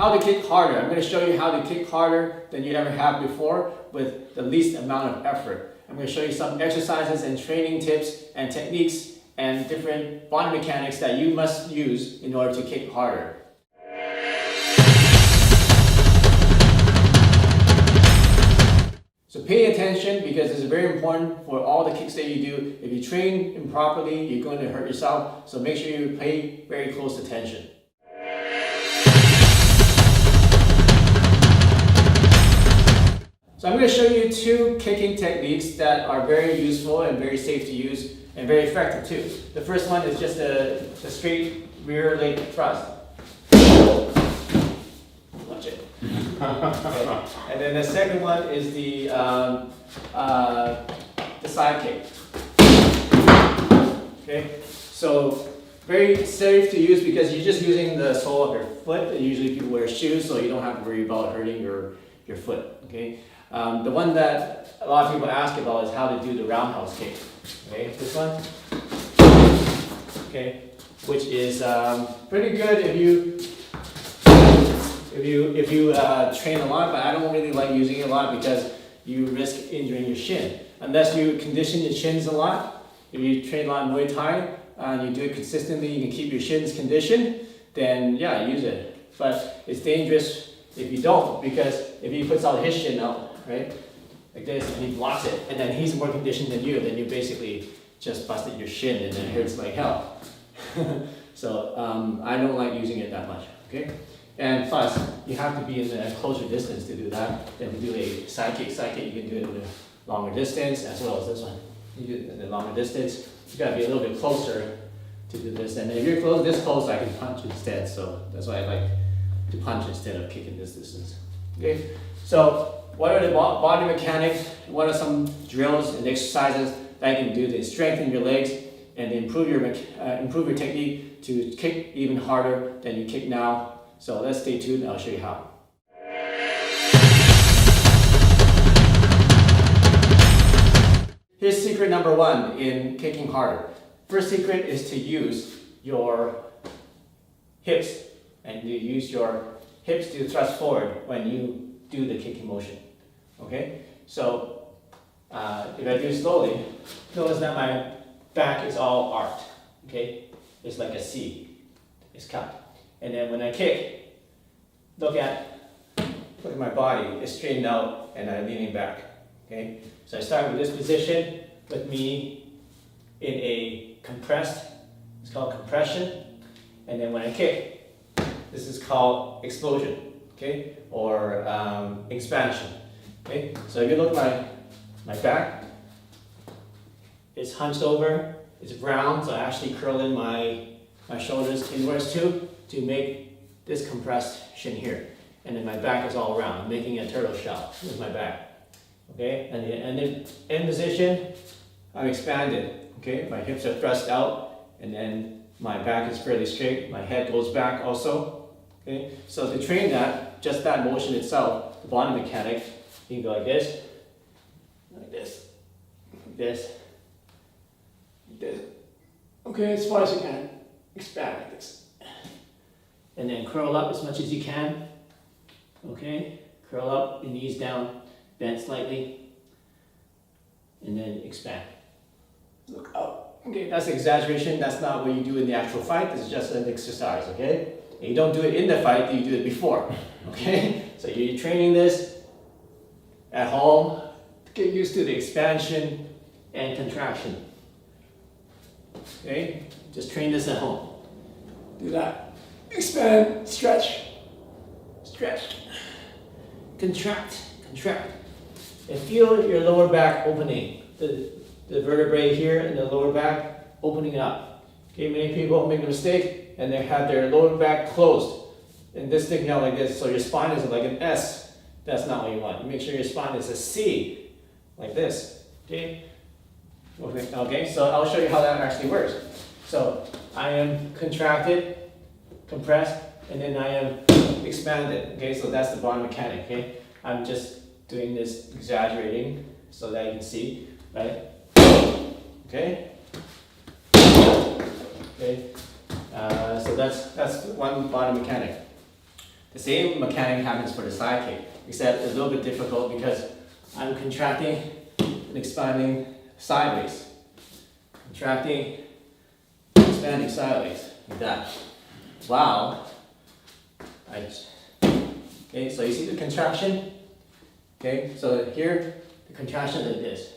how to kick harder. I'm going to show you how to kick harder than you ever have before with the least amount of effort. I'm going to show you some exercises and training tips and techniques and different body mechanics that you must use in order to kick harder. So pay attention because it's very important for all the kicks that you do. If you train improperly, you're going to hurt yourself. So make sure you pay very close attention. So I'm going to show you two kicking techniques that are very useful and very safe to use and very effective too. The first one is just a straight rear leg thrust. Watch it. Okay. And then the second one is the side kick. Okay, so very safe to use because you're just using the sole of your foot. Usually people wear shoes, so you don't have to worry about hurting your foot. Okay, the one that a lot of people ask about is how to do the roundhouse kick. Okay, this one. Okay, which is pretty good if you train a lot, but I don't really like using it a lot because you risk injuring your shin. Unless you condition your shins a lot, if you train a lot in Muay Thai and you do it consistently, you can keep your shins conditioned, then yeah, use it. But it's dangerous if you don't, because if he puts out his shin out, right, like this, and he blocks it, and then he's more conditioned than you, then you basically just busted your shin and it hurts like hell. So I don't like using it that much, okay? And plus, you have to be in a closer distance to do that than to do a side kick. Side kick, you can do it in a longer distance, as well as this one. You do it in a longer distance. You gotta be a little bit closer to do this. And if you're this close, I can punch instead. So that's why I like to punch instead of kicking this distance. Okay. So what are the body mechanics? What are some drills and exercises that you can do to strengthen your legs and improve your technique to kick even harder than you kick now? So let's stay tuned and I'll show you how. Here's secret number one in kicking harder. First secret is to use your hips, and you use your hips to thrust forward when you do the kicking motion. Okay? So if I do it slowly, notice that my back is all arched. Okay? It's like a C. It's cut. And then when I kick, look at my body is straightened out and I'm leaning back. Okay? So I start with this position with me in a compressed, it's called compression. And then when I kick, this is called explosion, okay? Or expansion. Okay? So if you look at my back, it's hunched over, it's round, so I actually curl in my shoulders inwards too, to make this compression here. And then my back is all around. I'm making a turtle shell with my back. Okay? And in end position, I'm expanded. Okay? My hips are thrust out, and then my back is fairly straight. My head goes back also. Okay? So to train that, just that motion itself, the body mechanic, you can go like this, like this, like this, like this. Okay, as far as you can. Expand like this. And then curl up as much as you can. Okay? Curl up, your knees down, bend slightly. And then expand. Look up. Okay, that's exaggeration. That's not what you do in the actual fight. This is just an exercise, okay? And you don't do it in the fight, you do it before. Okay? So you're training this at home. Get used to the expansion and contraction. Okay? Just train this at home. Do that. Expand, stretch, stretch, contract, contract. And feel your lower back opening. The vertebrae here in the lower back opening up. Okay, many people make a mistake and they have their lower back closed and this sticking out like this. So your spine is like an S. That's not what you want. You make sure your spine is a C, like this. Okay? Okay, so I'll show you how that actually works. So I am contracted, compressed, and then I am expanded. Okay, so that's the body mechanic. Okay, I'm just doing this, exaggerating so that you can see, right? Okay. Okay. So that's one body mechanic. The same mechanic happens for the side kick, except it's a little bit difficult because I'm contracting and expanding sideways. Contracting, expanding sideways, like that. Wow. Okay, so you see the contraction? Okay, so here, the contraction is like this.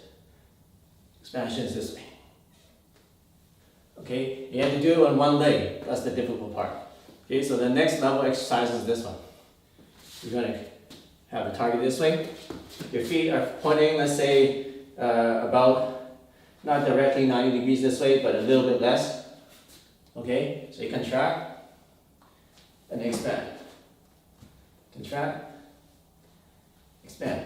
Expansion is this way. Okay, you have to do it on one leg. That's the difficult part. Okay, so the next level exercise is this one. You're going to have a target this way. Your feet are pointing, let's say, about, not directly 90 degrees this way, but a little bit less. Okay, so you contract and expand. Contract, expand.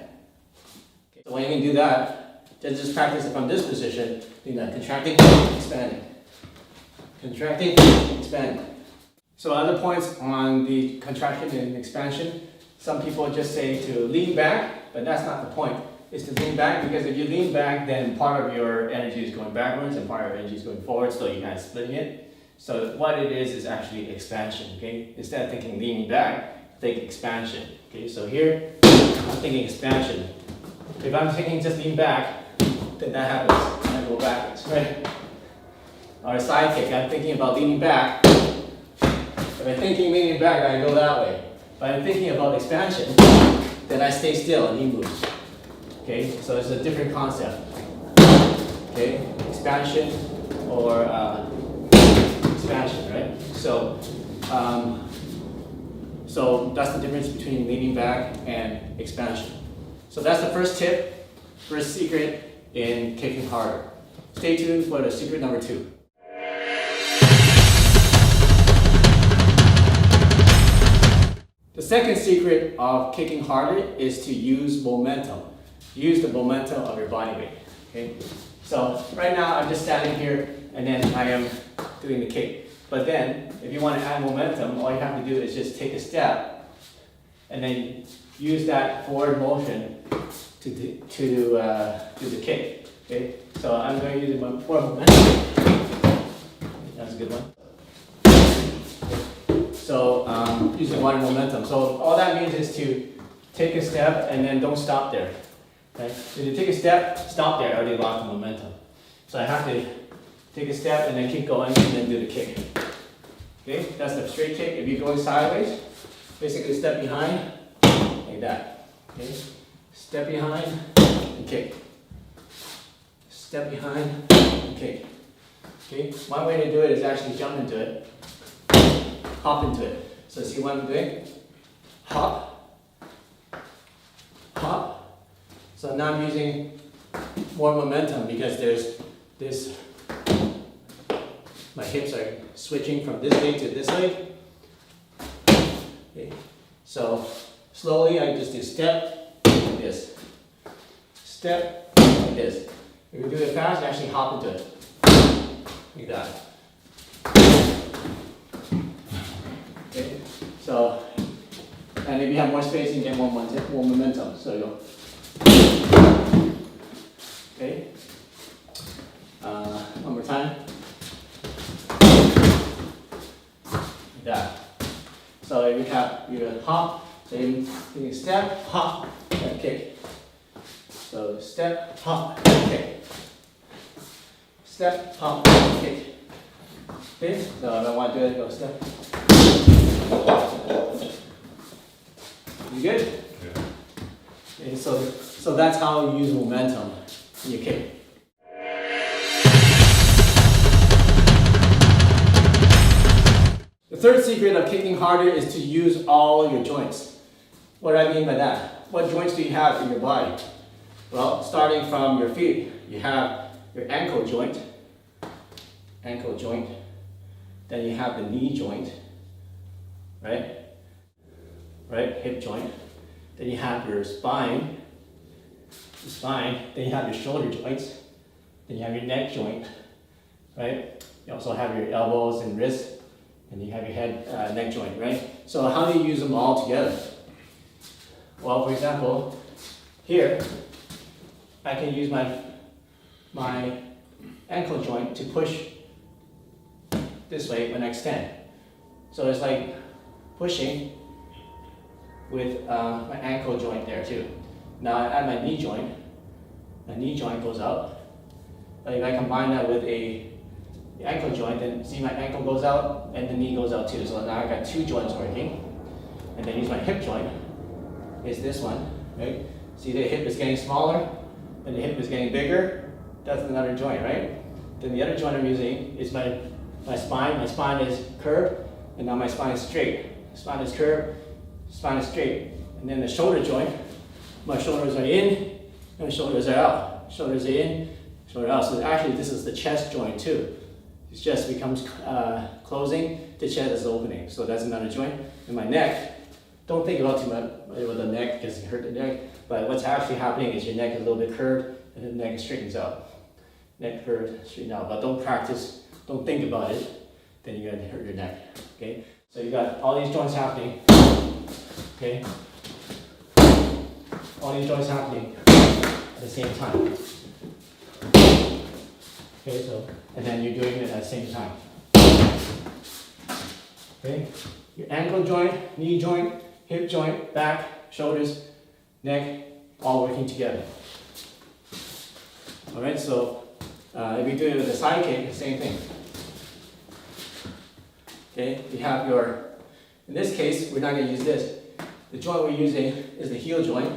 Okay, so when you can do that, then just practice it from this position, doing that, contracting, expanding. Contracting, expanding. So other points on the contraction and expansion, some people just say to lean back, but that's not the point. It's to lean back because if you lean back, then part of your energy is going backwards and part of your energy is going forward, so you're kind of splitting it. So what it is actually expansion, okay? Instead of thinking leaning back, think expansion, okay? So here, I'm thinking expansion. If I'm thinking just lean back, then that happens, I go backwards, right? Or a side kick, I'm thinking about leaning back. If I'm thinking leaning back, I go that way. If I'm thinking about expansion, then I stay still and he moves. Okay, so it's a different concept. Okay, expansion or expansion, right? So, so that's the difference between leaning back and expansion. So that's the first tip, first secret in kicking harder. Stay tuned for the secret number 2. The second secret of kicking harder is to use momentum. Use the momentum of your body weight. Okay? So right now I'm just standing here and then I am doing the kick. But then if you want to add momentum, all you have to do is just take a step and then use that forward motion to do the kick. Okay? So I'm going to use my forward momentum. That's a good one. So using one momentum. So all that means is to take a step and then don't stop there. Okay? If you take a step, stop there, I already lost the momentum. So I have to take a step and then keep going and then do the kick. Okay, that's the straight kick. If you're going sideways, basically step behind, like that. Okay, step behind and kick. Step behind and kick. Okay, one way to do it is actually jump into it. Hop into it. So see what I'm doing? Hop, hop. So now I'm using more momentum because there's this, my hips are switching from this leg to this leg. Okay. So slowly I just do step like this. Step like this. If you do it fast, actually hop into it. Like that. Okay, so, and if you have more space, you get more momentum. So you go. Okay, one more time. Like that. So if you have your hop, so you step, hop, and kick. So step, hop, kick. Step, hop, kick. Okay, so if I want to do it, go step. You good? Yeah. Okay, so that's how you use momentum in your kick. The third secret of kicking harder is to use all your joints. What do I mean by that? What joints do you have in your body? Well, starting from your feet, you have your ankle joint, then you have the knee joint, right? Hip joint. Then you have your spine, then you have your shoulder joints, then you have your neck joint, right? You also have your elbows and wrists, and you have your head, neck joint, right? So how do you use them all together? Well, for example, here, I can use my ankle joint to push this way when I extend. So it's like pushing with my ankle joint there too. Now I add my knee joint. My knee joint goes out. If I combine that with the ankle joint, then see my ankle goes out and the knee goes out too. So now I got two joints working. And then use my hip joint. Is this one, right? See the hip is getting smaller, and the hip is getting bigger. That's another joint, right? Then the other joint I'm using is my spine. My spine is curved, and now my spine is straight. Spine is curved, spine is straight. And then the shoulder joint, my shoulders are in, and my shoulders are out. Shoulders are in, shoulder out. So actually this is the chest joint too. It just becomes closing, the chest is opening. So that's another joint. And my neck, don't think about too much with the neck because you hurt the neck, but what's actually happening is your neck is a little bit curved and the neck straightens out. Neck curved, straighten out, but don't practice, don't think about it, then you're gonna hurt your neck, okay? So you got all these joints happening, okay? All these joints happening at the same time. Okay, so, and then you're doing it at the same time. Okay, your ankle joint, knee joint, hip joint, back, shoulders, neck, all working together. All right, so if you do it with a side kick, same thing. Okay, you have your, in this case, we're not going to use this. The joint we're using is the heel joint.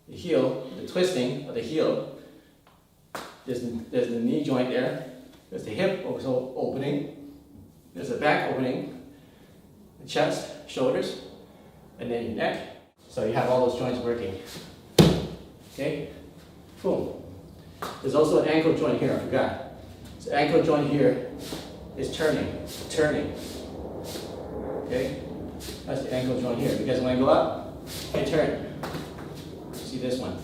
The heel, the twisting of the heel. There's the knee joint there. There's the hip also opening. There's the back opening. The chest, shoulders, and then your neck. So you have all those joints working. Okay? Boom. There's also an ankle joint here, I forgot. So ankle joint here is turning. Okay? That's the ankle joint here. Because when I go up, I turn. See this one?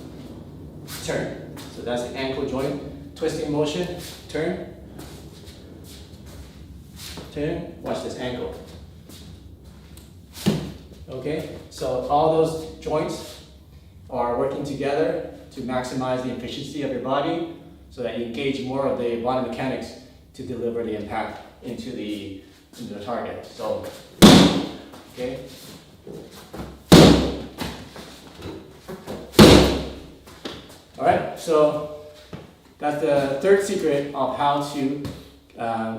Turn. So that's the ankle joint. Twisting motion, turn. Turn. Watch this ankle. Okay, so all those joints are working together to maximize the efficiency of your body so that you engage more of the body mechanics to deliver the impact into the target. So, okay. All right, so that's the third secret of how to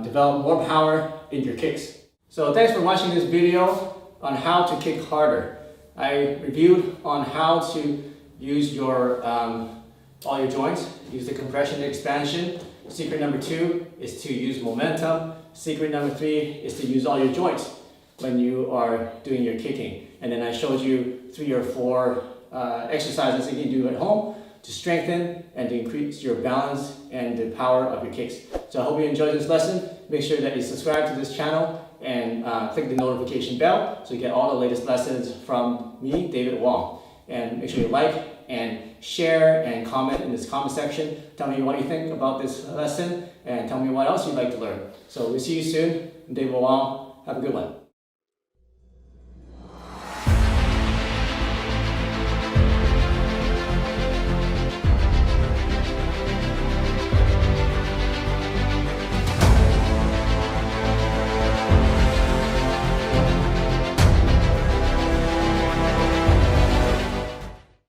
develop more power in your kicks. So thanks for watching this video on how to kick harder. I reviewed on how to use your all your joints, use the compression and expansion. Secret number 2 is to use momentum. Secret number 3 is to use all your joints when you are doing your kicking. And then I showed you 3 or 4 exercises that you can do at home to strengthen and to increase your balance and the power of your kicks. So I hope you enjoyed this lesson. Make sure that you subscribe to this channel and click the notification bell so you get all the latest lessons from me, David Wong. And make sure you like and share and comment in this comment section. Tell me what you think about this lesson and tell me what else you'd like to learn. So we'll see you soon. I'm David Wong. Have a good one.